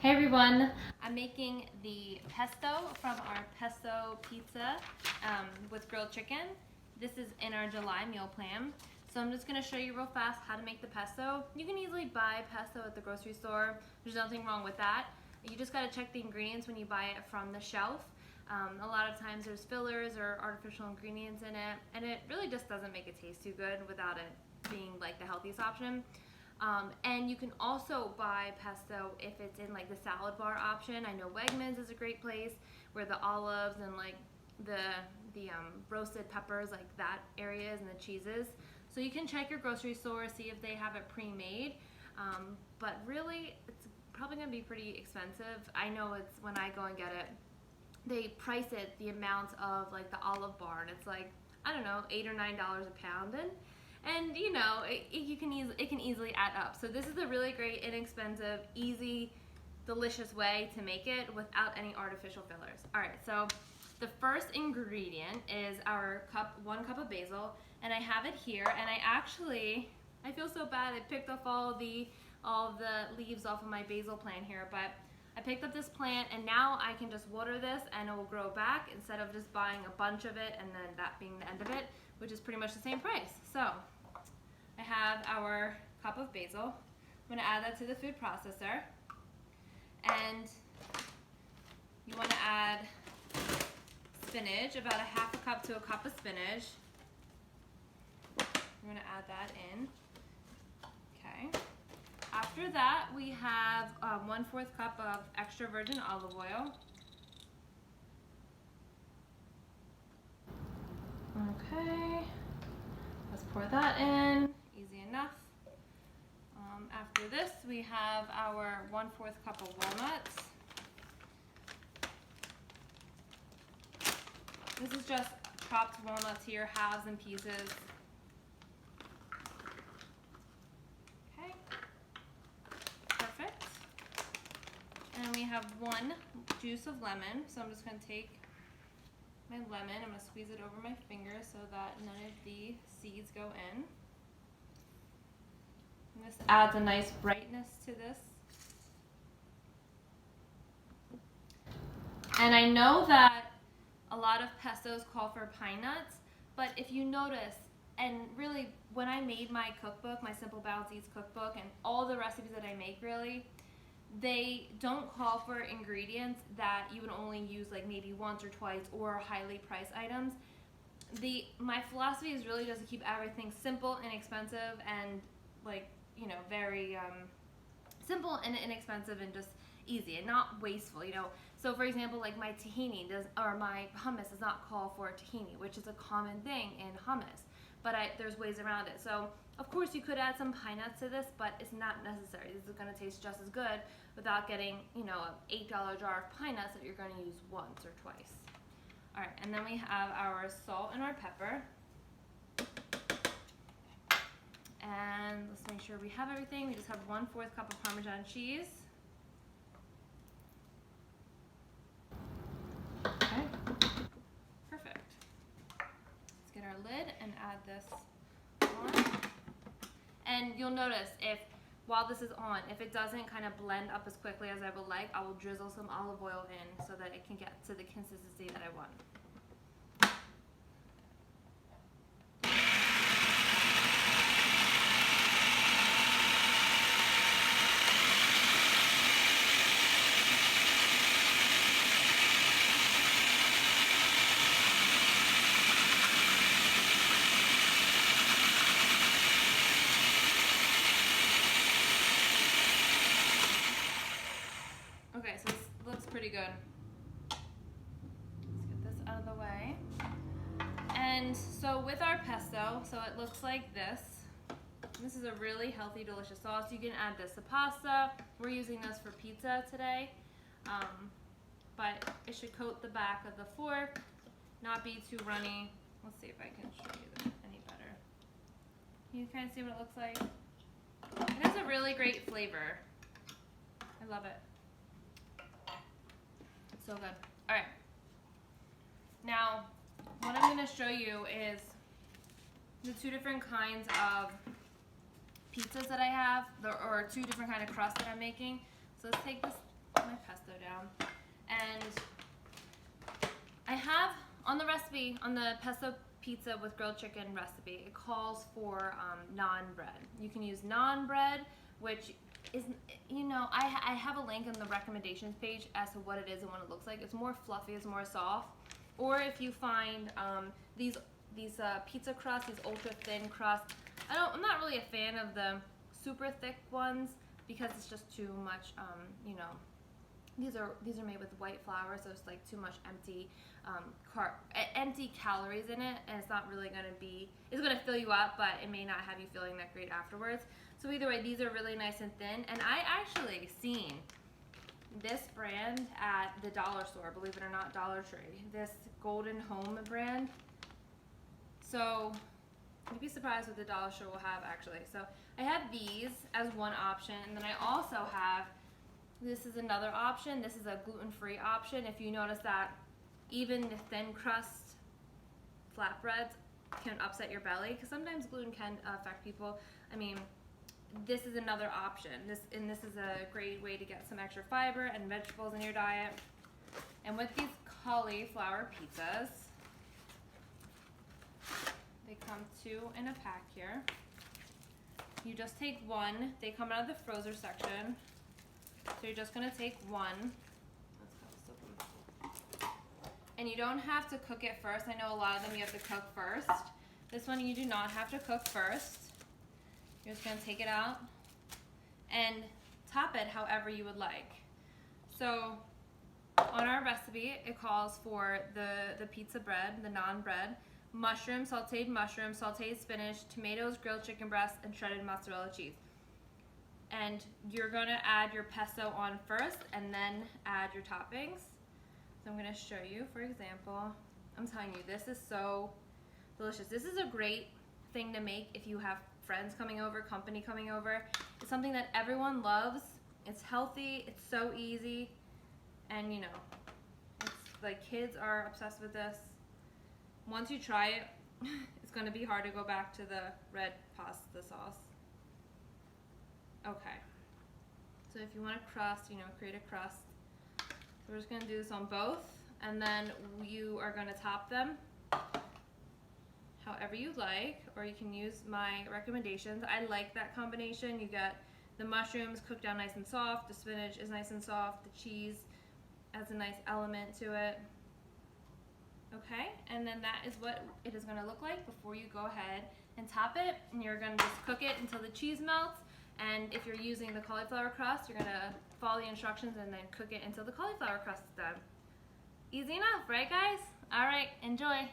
Hey everyone, I'm making the pesto from our Pesto Pizza with grilled chicken. This is in our July meal plan. So I'm just going to show you real fast how to make the pesto. You can easily buy pesto at the grocery store. There's nothing wrong with that. You just got to check the ingredients when you buy it from the shelf. A lot of times there's fillers or artificial ingredients in it, and it really just doesn't make it taste too good without it being like the healthiest option. And you can also buy pesto if it's in like the salad bar option. I know Wegmans is a great place where the olives and like the roasted peppers, like that area is, and the cheeses. So you can check your grocery store, see if they have it pre-made. But really, it's probably gonna be pretty expensive. I know it's when I go and get it, they price it the amount of like the olive bar, and it's like, I don't know, $8 or $9 a pound. And you know, it can easily add up. So this is a really great, inexpensive, easy, delicious way to make it without any artificial fillers. All right, so the first ingredient is our 1 cup of basil, and I have it here. And I feel so bad. I picked up all the leaves off of my basil plant here, but I picked up this plant, and now I can just water this and it will grow back instead of just buying a bunch of it and then that being the end of it, which is pretty much the same price. So I have our cup of basil. I'm going to add that to the food processor. And you want to add spinach, about a half a cup to a cup of spinach. I'm going to add that in. Okay. After that, we have 1/4 cup of extra virgin olive oil. Okay. Let's pour that in. Easy enough. After this, we have our 1/4 cup of walnuts. This is just chopped walnuts here, halves and pieces. Okay. Perfect. And we have 1 juice of lemon. So I'm just going to take my lemon, I'm going to squeeze it over my finger so that none of the seeds go in. And this adds a nice brightness to this. And I know that a lot of pestos call for pine nuts, but if you notice, and really when I made my cookbook, my Simple Balanced Eats cookbook, and all the recipes that I make really, they don't call for ingredients that you would only use like maybe once or twice or highly priced items. My philosophy is really just to keep everything simple, inexpensive, and like, you know, very simple and inexpensive and just easy and not wasteful, you know. So for example, like my tahini or my hummus does not call for tahini, which is a common thing in hummus, but there's ways around it. So of course you could add some pine nuts to this, but it's not necessary. This is going to taste just as good without getting, you know, an $8 jar of pine nuts that you're going to use once or twice. All right, and then we have our salt and our pepper. And let's make sure we have everything. We just have 1/4 cup of Parmesan cheese. Okay, perfect. Let's get our lid and add this on. And you'll notice while this is on, if it doesn't kind of blend up as quickly as I would like, I will drizzle some olive oil in so that it can get to the consistency that I want. Okay, so this looks pretty good. Let's get this out of the way. And so with our pesto, so it looks like this. This is a really healthy, delicious sauce. You can add this to pasta. We're using this for pizza today. But it should coat the back of the fork, not be too runny. Let's see if I can show you this any better. Can you kind of see what it looks like? It has a really great flavor. I love it. So good. All right. Now, what I'm going to show you is the 2 different kinds of pizzas that I have, or 2 different kind of crusts that I'm making. So let's take this put my pesto down. And I have on the recipe, on the pesto pizza with grilled chicken recipe, it calls for naan bread. You can use naan bread, which is, you know, I have a link in the recommendations page as to what it is and what it looks like. It's more fluffy, it's more soft. Or if you find these pizza crusts, these ultra thin crusts, I'm not really a fan of the super thick ones because it's just too much, you know, these are made with white flour, so it's like too much empty empty calories in it, and it's not really going to be, it's going to fill you up, but it may not have you feeling that great afterwards. So either way, these are really nice and thin, and I actually seen this brand at the dollar store, believe it or not, Dollar Tree, this Golden Home brand. So you'd be surprised what the dollar store will have actually. So I have these as one option, and then I also have, this is another option. This is a gluten-free option. If you notice that even the thin crust flatbreads can upset your belly, because sometimes gluten can affect people. I mean, this is another option. This is a great way to get some extra fiber and vegetables in your diet. And with these cauliflower pizzas, they come 2 in a pack here. You just take one. They come out of the frozen section. So you're just going to take one. And you don't have to cook it first. I know a lot of them you have to cook first. This one you do not have to cook first. You're just going to take it out and top it however you would like. So on our recipe, it calls for the pizza bread, the naan bread, mushrooms, sauteed spinach, tomatoes, grilled chicken breast, and shredded mozzarella cheese. And you're going to add your pesto on first and then add your toppings. So I'm going to show you, for example, I'm telling you, this is so delicious. This is a great thing to make if you have friends coming over, company coming over. It's something that everyone loves. It's healthy, it's so easy, and you know, it's like kids are obsessed with this. Once you try it, it's going to be hard to go back to the red pasta sauce. Okay, so if you want a crust, you know, create a crust. So we're just going to do this on both, and then you are going to top them however you like, or you can use my recommendations. I like that combination. You get the mushrooms cooked down nice and soft, the spinach is nice and soft, the cheese adds a nice element to it. Okay, and then that is what it is going to look like before you go ahead and top it, and you're going to just cook it until the cheese melts. And if you're using the cauliflower crust, you're going to follow the instructions and then cook it until the cauliflower crust is done. Easy enough, right guys? All right, enjoy.